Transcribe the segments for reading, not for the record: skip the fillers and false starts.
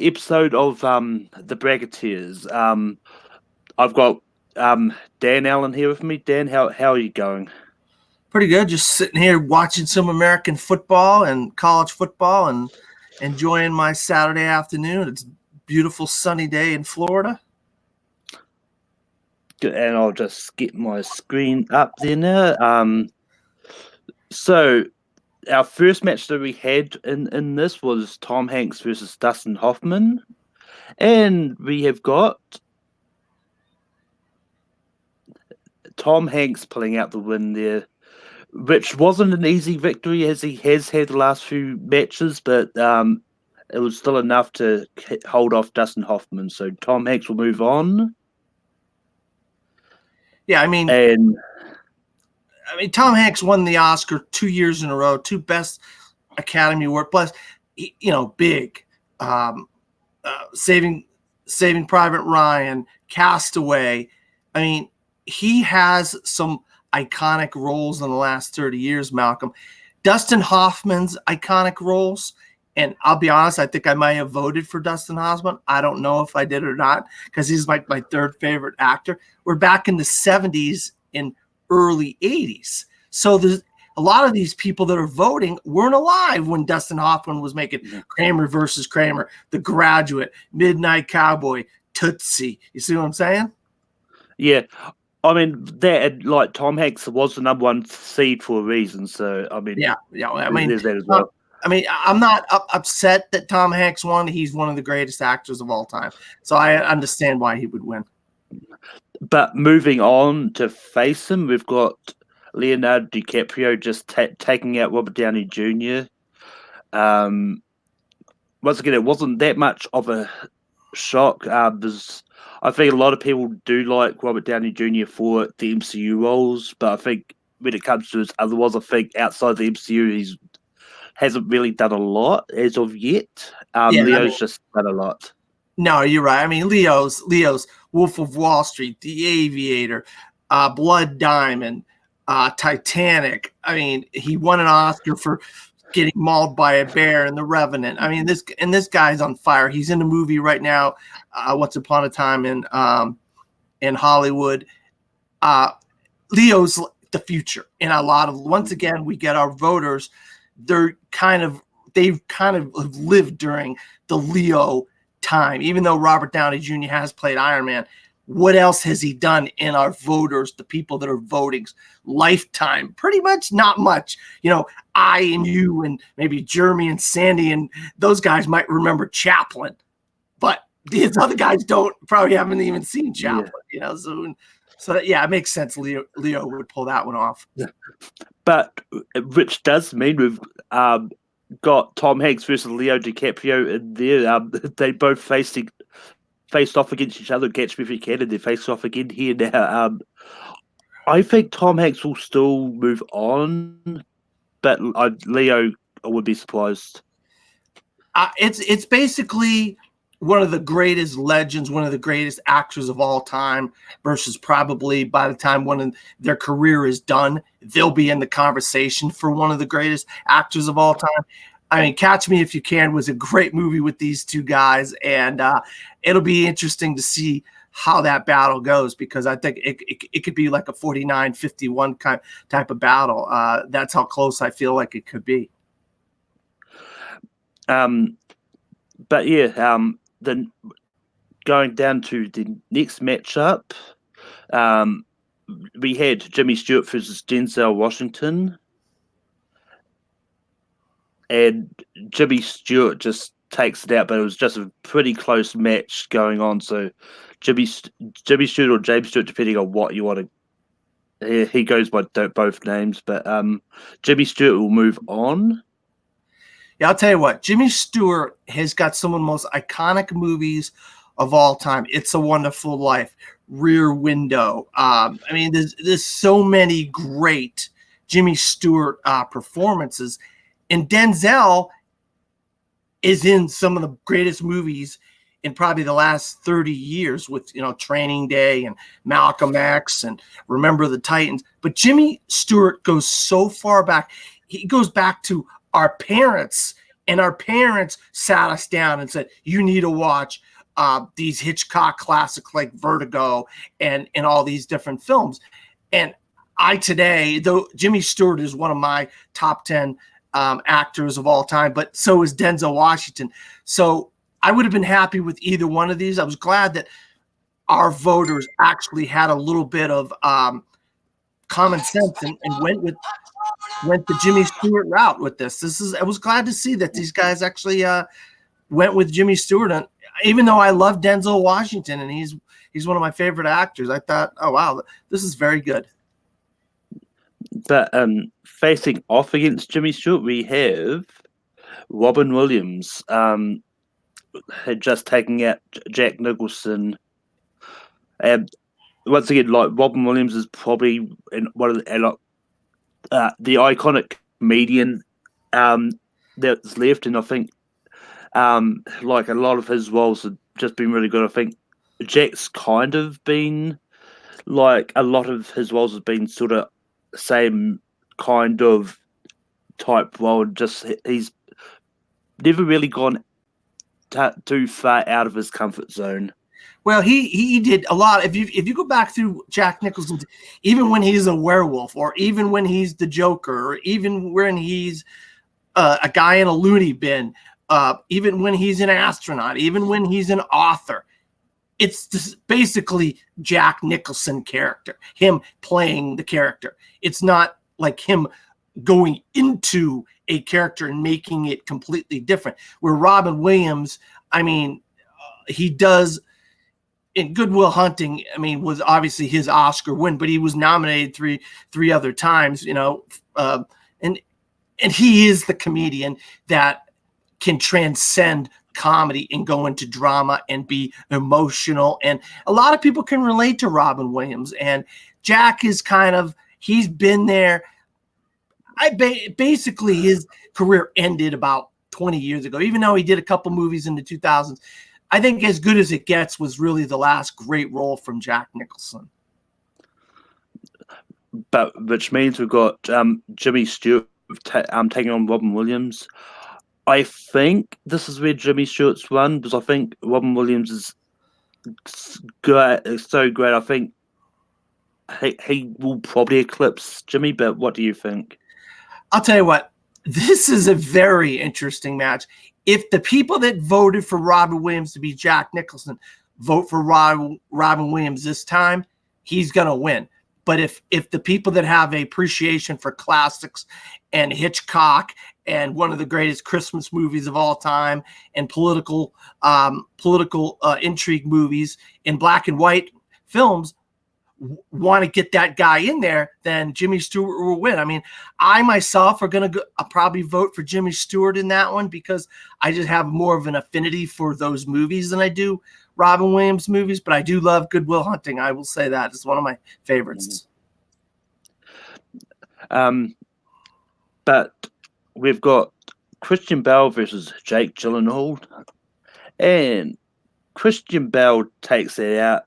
episode of the Bracketeers. I've got Dan Allen here with me. Dan, how are you going? Pretty good. Just sitting here watching some American football and college football and enjoying my Saturday afternoon. It's a beautiful sunny day in Florida. Good, and I'll just get my screen up there now. So our first match that we had in this was Tom Hanks versus Dustin Hoffman, and we have got Tom Hanks pulling out the win there, which wasn't an easy victory as he has had the last few matches, but it was still enough to hold off Dustin Hoffman. So Tom Hanks will move on. Yeah, I mean, Tom Hanks won the Oscar 2 years in a row, 2 Best Academy Award, plus, big. Saving Private Ryan, Castaway. I mean, he has some iconic roles in the last 30 years, Malcolm. Dustin Hoffman's iconic roles, and I'll be honest, I think I might have voted for Dustin Hoffman. I don't know if I did or not, because he's like my third favorite actor. We're back in the 70s and early 80s. So there's a lot of these people that are voting weren't alive when Dustin Hoffman was making Kramer versus Kramer, The Graduate, Midnight Cowboy, Tootsie. You see what I'm saying? Yeah. I mean, that, like, Tom Hanks was the number 1 seed for a reason. So, I mean, yeah. I mean, there's that as well. I'm not upset that Tom Hanks won. He's one of the greatest actors of all time. So I understand why he would win. But moving on to face him, we've got Leonardo DiCaprio just taking out Robert Downey Jr. Once again, it wasn't that much of a shock. I think a lot of people do like Robert Downey Jr. for the MCU roles, but I think when it comes to his other roles, I think outside the MCU, he hasn't really done a lot as of yet. Leo's just done a lot. No, you're right. I mean, Leo's Wolf of Wall Street, The Aviator, Blood Diamond, Titanic. I mean, he won an Oscar for getting mauled by a bear in The Revenant. I mean, this guy's on fire. He's in a movie right now, Once Upon a Time in Hollywood. Leo's the future. And once again, we get our voters. They've kind of lived during the Leo time, even though Robert Downey Jr. has played Iron Man. What else has he done in our voters, the people that are voting's lifetime? Pretty much not much. I and you and maybe Jeremy and Sandy and those guys might remember Chaplin, but these other guys probably haven't even seen Chaplin. Yeah. So it makes sense. Leo would pull that one off. But which does mean we've got Tom Hanks versus Leo DiCaprio in there. They both faced off against each other. Catch me if you can, and they face off again here now. I think Tom Hanks will still move on, but Leo, I would be surprised. It's basically one of the greatest legends, one of the greatest actors of all time versus probably by the time one of their career is done, they'll be in the conversation for one of the greatest actors of all time. I mean, Catch Me If You Can was a great movie with these two guys, and it'll be interesting to see how that battle goes, because I think it could be like a 49-51 type of battle. That's how close I feel like it could be. But yeah, then going down to the next matchup, we had Jimmy Stewart versus Denzel Washington, and Jimmy Stewart just takes it out, but it was just a pretty close match going on. So Jimmy Stewart or James Stewart, depending on what you want to. He goes by both names, but Jimmy Stewart will move on. Yeah, I'll tell you what, Jimmy Stewart has got some of the most iconic movies of all time. It's a Wonderful Life, Rear Window. I mean, there's so many great Jimmy Stewart performances, and Denzel is in some of the greatest movies in probably the last 30 years with, Training Day and Malcolm X and Remember the Titans. But Jimmy Stewart goes so far back. He goes back to our parents And our parents sat us down and said, you need to watch these Hitchcock classics like Vertigo and all these different films. And I today, though Jimmy Stewart is one of my top 10 actors of all time, but so is Denzel Washington. So I would have been happy with either one of these. I was glad that our voters actually had a little bit of common sense and went the Jimmy Stewart route with this. I was glad to see that these guys actually went with Jimmy Stewart. And even though I love Denzel Washington and he's one of my favorite actors, I thought, oh wow, this is very good. But facing off against Jimmy Stewart, we have Robin Williams, had just taken out Jack Nicholson. And once again, like Robin Williams is probably one of the iconic comedian that's left, and I think like a lot of his roles have just been really good. I think Jack's kind of been like a lot of his roles have been sort of same kind of type role. Just he's never really gone too far out of his comfort zone. Well, he did a lot. If you go back through Jack Nicholson, even when he's a werewolf, or even when he's the Joker, or even when he's a guy in a loony bin, even when he's an astronaut, even when he's an author, it's just basically Jack Nicholson character, him playing the character. It's not like him going into a character and making it completely different. Where Robin Williams, I mean, he does. In Good Will Hunting, I mean, was obviously his Oscar win, but he was nominated three other times, you know, and he is the comedian that can transcend comedy and go into drama and be emotional. And a lot of people can relate to Robin Williams, and Jack is he's been there. Basically his career ended about 20 years ago, even though he did a couple movies in the 2000s. I think As Good as It Gets was really the last great role from Jack Nicholson. But which means we've got Jimmy Stewart taking on Robin Williams. I think this is where Jimmy Stewart's won, because I think Robin Williams is good, so great. I think he will probably eclipse Jimmy. But what do you think? I'll tell you what. This is a very interesting match. If the people that voted for Robin Williams to be Jack Nicholson vote for Robin Williams this time, he's going to win. But if the people that have an appreciation for classics and Hitchcock and one of the greatest Christmas movies of all time and political intrigue movies in black and white films want to get that guy in there, then Jimmy Stewart will win. I mean, I myself are going to I'll probably vote for Jimmy Stewart in that one because I just have more of an affinity for those movies than I do Robin Williams movies, but I do love Good Will Hunting. I will say that it's one of my favorites. But we've got Christian Bale versus Jake Gyllenhaal, and Christian Bale takes it out.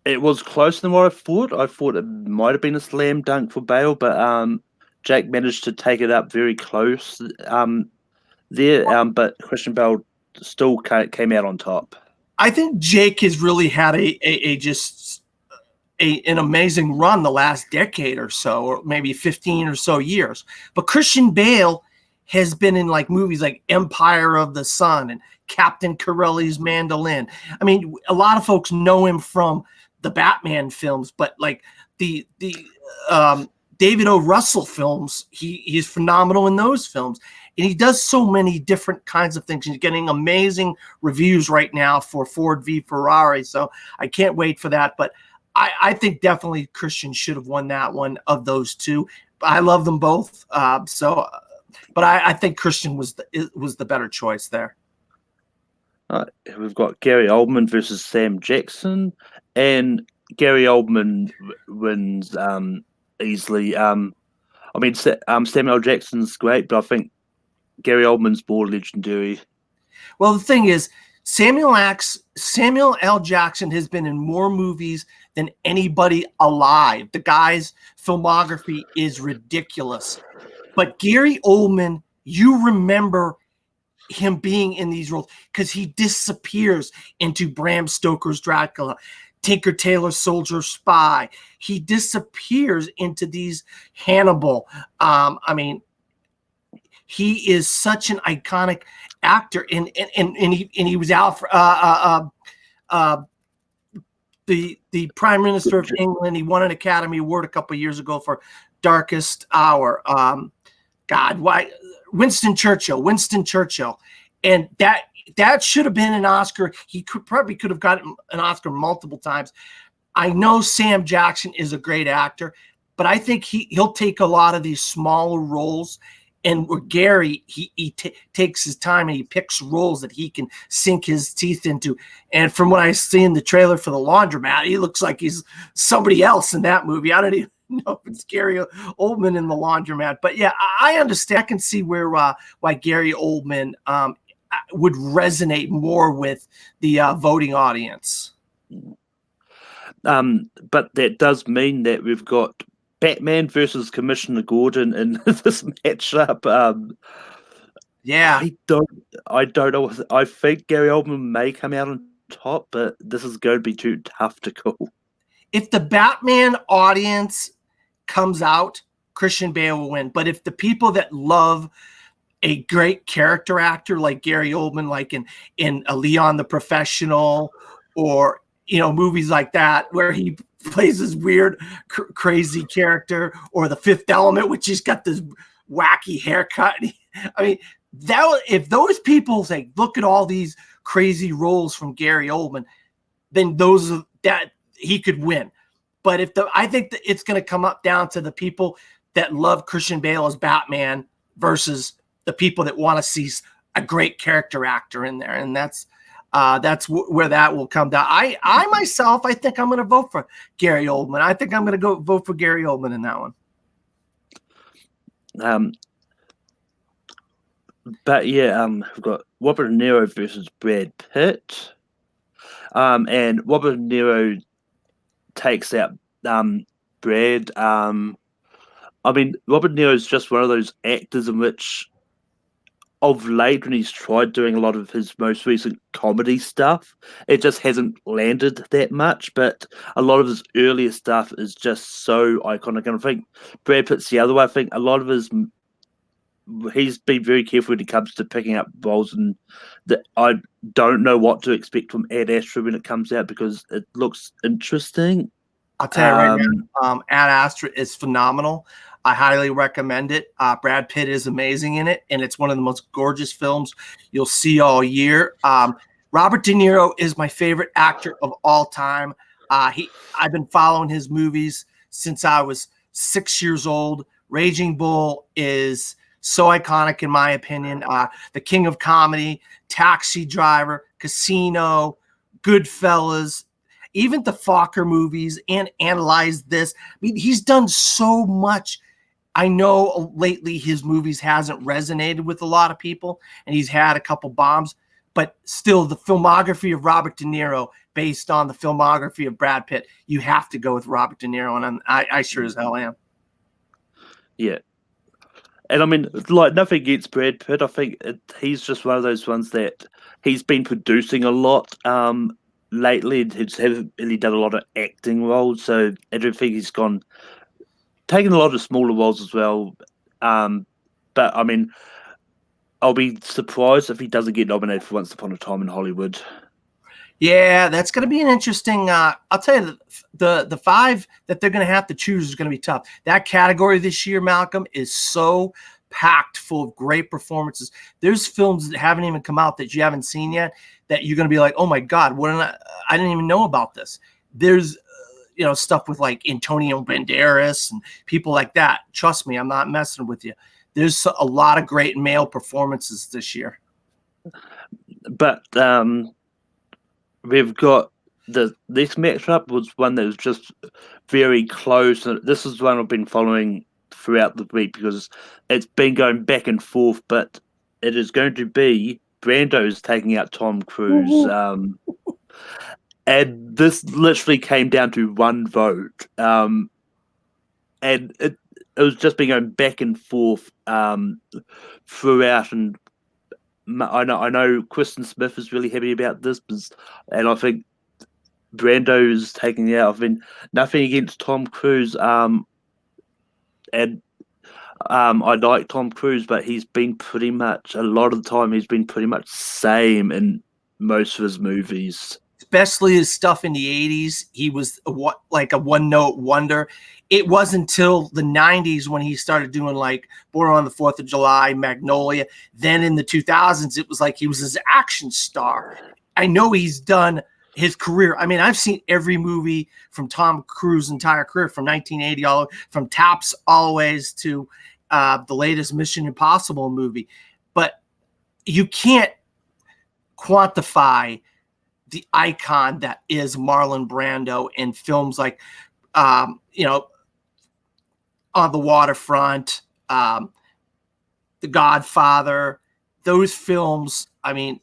It was closer than what I thought. I thought it might have been a slam dunk for Bale, but Jake managed to take it up very close there. But Christian Bale still came out on top. I think Jake has really had an amazing run the last decade or so, or maybe 15 or so years. But Christian Bale has been in like movies like Empire of the Sun and Captain Corelli's Mandolin. I mean, a lot of folks know him from the Batman films, but like the David O. Russell films, he's phenomenal in those films. And he does so many different kinds of things. He's getting amazing reviews right now for Ford v Ferrari. So I can't wait for that. But I think definitely Christian should have won that one of those two. I love them both. But I think Christian was the better choice there. We've got Gary Oldman versus Sam Jackson, and Gary Oldman wins easily. I mean, Samuel Jackson's great, but I think Gary Oldman's more legendary. Well, the thing is, Samuel L. Jackson has been in more movies than anybody alive. The guy's filmography is ridiculous. But Gary Oldman, you remember him being in these roles because he disappears into Bram Stoker's Dracula, Tinker Tailor Soldier Spy. He disappears into these Hannibal. I mean, he is such an iconic actor, and he was out for the Prime Minister of England. He won an Academy Award a couple of years ago for Darkest Hour. God, why? Winston Churchill, and that should have been an Oscar. He probably could have gotten an Oscar multiple times. I know Sam Jackson is a great actor, but I think he'll take a lot of these smaller roles. And where Gary, he takes his time and he picks roles that he can sink his teeth into. And from what I see in the trailer for The Laundromat, he looks like he's somebody else in that movie. I don't even know if it's Gary Oldman in The Laundromat. But yeah, I understand. I can see where why Gary Oldman would resonate more with the voting audience. But that does mean that we've got Batman versus Commissioner Gordon in this matchup. Yeah, I don't know. I think Gary Oldman may come out on top, but this is going to be too tough to call. If the Batman audience comes out, Christian Bale will win. But if the people that love a great character actor like Gary Oldman, like in a Leon the Professional, or movies like that where he plays this weird, crazy character, or The Fifth Element, which he's got this wacky haircut. I mean, if those people say, look at all these crazy roles from Gary Oldman, then that he could win. But I think that it's going to come up down to the people that love Christian Bale as Batman versus the people that want to see a great character actor in there, and that's where that will come down. I myself, I think I'm going to vote for Gary Oldman. I think I'm going to vote for Gary Oldman in that one. But yeah, we've got Robert De Niro versus Brad Pitt, and Robert De Niro takes out Brad. I mean, Robert De Niro is just one of those actors in which, of late, when he's tried doing a lot of his most recent comedy stuff, it just hasn't landed that much. But a lot of his earlier stuff is just so iconic. And I think Brad Pitt's the other way. I think a lot of he's been very careful when it comes to picking up roles, and that I don't know what to expect from Ad Astra when it comes out because it looks interesting. I'll tell you right now, Ad Astra is phenomenal. I highly recommend it. Brad Pitt is amazing in it, and it's one of the most gorgeous films you'll see all year. Robert De Niro is my favorite actor of all time. I've been following his movies since I was 6 years old. Raging Bull is so iconic in my opinion. The King of Comedy, Taxi Driver, Casino, Goodfellas, even the Fokker movies, and Analyze This. I mean, he's done so much. I know lately his movies hasn't resonated with a lot of people, and he's had a couple bombs, but still the filmography of Robert De Niro based on the filmography of Brad Pitt, you have to go with Robert De Niro, and I sure as hell am. Yeah. And I mean, like, nothing against Brad Pitt. I think he's just one of those ones that he's been producing a lot lately. He hasn't really done a lot of acting roles, so I don't think he's taken a lot of smaller roles as well. But I mean, I'll be surprised if he doesn't get nominated for Once Upon a Time in Hollywood. Yeah, that's going to be an interesting. I'll tell you, the five that they're going to have to choose is going to be tough. That category this year, Malcolm, is so packed full of great performances. There's films that haven't even come out that you haven't seen yet that you're going to be like, oh my God, I didn't even know about this. There's stuff with like Antonio Banderas and people like that. Trust me, I'm not messing with you. There's a lot of great male performances this year. But we've got this matchup was one that was just very close. This is one I've been following throughout the week because it's been going back and forth, but it is going to be Brando's taking out Tom Cruise. And this literally came down to one vote. And it was just been going back and forth throughout, and I know Kristen Smith is really happy about this, and I think Brando is taking it out. I mean, nothing against Tom Cruise, and I like Tom Cruise, but he's been pretty much a lot of the time he's been pretty much same in most of his movies. Especially his stuff in the 80s. He was like a one-note wonder. It wasn't until the 90s when he started doing like Born on the 4th of July, Magnolia. Then in the 2000s, it was like he was his action star. I know he's done his career. I mean, I've seen every movie from Tom Cruise's entire career, from 1980, from Taps always to the latest Mission Impossible movie. But you can't quantify the icon that is Marlon Brando in films like, you know, On the Waterfront, The Godfather, those films. I mean,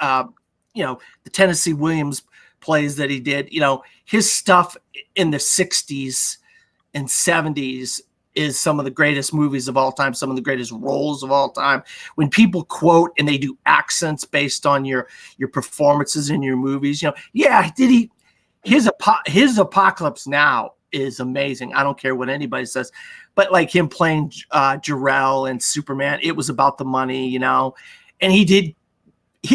you know, the Tennessee Williams plays that he did, you know, his stuff in the 60s and 70s is some of the greatest movies of all time, some of the greatest roles of all time. When people quote and they do accents based on your performances in your movies, you know, yeah, his Apocalypse Now is amazing. I don't care what anybody says, but like him playing Jor-El and Superman, it was about the money, you know, and he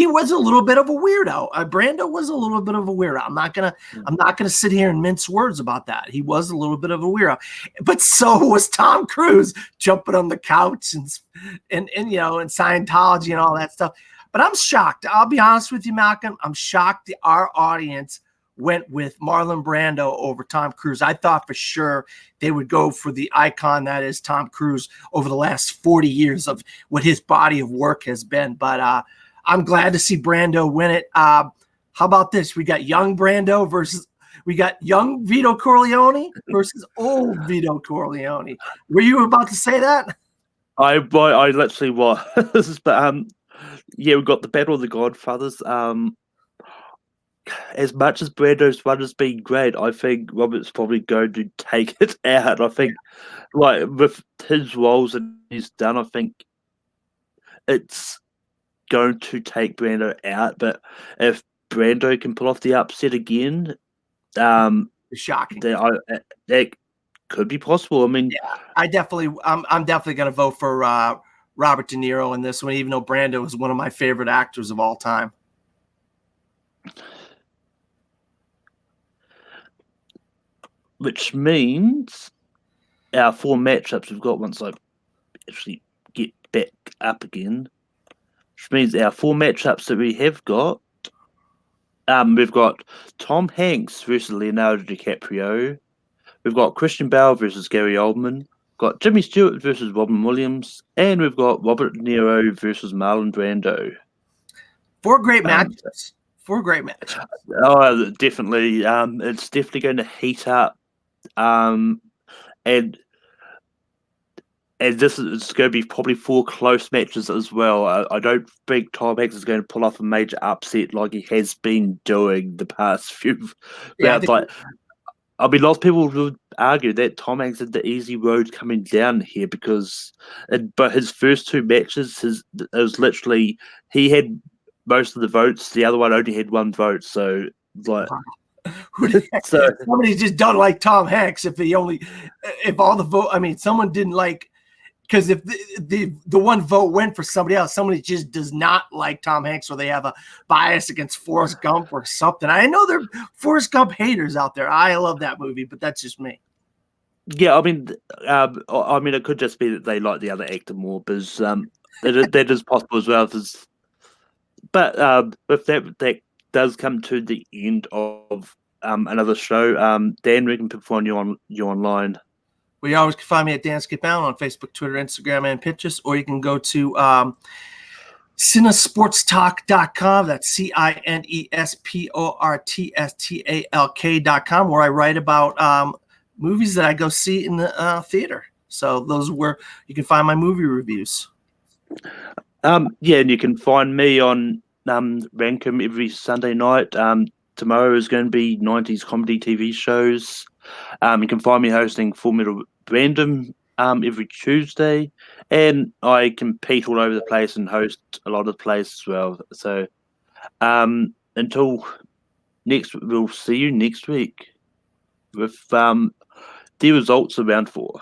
was a little bit of a weirdo. Brando was a little bit of a weirdo. I'm not gonna sit here and mince words about that. He was a little bit of a weirdo, but so was Tom Cruise, jumping on the couch and you know, and Scientology and all that stuff. But I'm shocked. I'll be honest with you, Malcolm. I'm shocked our audience went with Marlon Brando over Tom Cruise. I thought for sure they would go for the icon that is Tom Cruise over the last 40 years of what his body of work has been. But I'm glad to see Brando win it. How about this? We got young Vito Corleone versus old Vito Corleone. Were you about to say that? I literally was, but yeah, we got the Battle of the Godfathers. As much as Brando's run has been great, I think Robert's probably going to take it out. I think, like with his roles that he's done, I think it's going to take Brando out. But if Brando can pull off the upset again, shocking. That could be possible. I mean, yeah, I'm definitely going to vote for Robert De Niro in this one, even though Brando is one of my favorite actors of all time. Which means our 4 matchups we've got once I actually get back up again. Which means our 4 matchups that we have got, we've got Tom Hanks versus Leonardo DiCaprio. We've got Christian Bale versus Gary Oldman. We've got Jimmy Stewart versus Robin Williams. And we've got Robert De Niro versus Marlon Brando. 4 great matchups. 4 great matchups. Oh, definitely. It's definitely going to heat up. And this is going to be probably 4 close matches as well. I don't think Tom Hanks is going to pull off a major upset like he has been doing the past few rounds. I mean, lots of people would argue that Tom Hanks had the easy road coming down here but his first 2 matches, it was literally he had most of the votes. The other one only had 1 vote. So like. So somebody just don't like Tom Hanks if all the vote. I mean, someone didn't like, because if the 1 vote went for somebody else, somebody just does not like Tom Hanks, or they have a bias against Forrest Gump or something. I know there are Forrest Gump haters out there. I love that movie, but that's just me. Yeah, I mean, it could just be that they like the other actor more, because that is possible as well. But if that does come to the end of another show, Dan, we can find you online. Well, you always can find me at Dan Skip Allen on Facebook, Twitter, Instagram, and Pinterest, or you can go to cinesportstalk.com. That's cinesportstalk.com, where I write about movies that I go see in the theater. So those are where you can find my movie reviews. Yeah, and you can find me on Rankum every Sunday night. Tomorrow is going to be 90s comedy TV shows. You can find me hosting Full Metal Random every Tuesday, and I compete all over the place and host a lot of the plays as well. So until we'll see you next week with the results of round 4.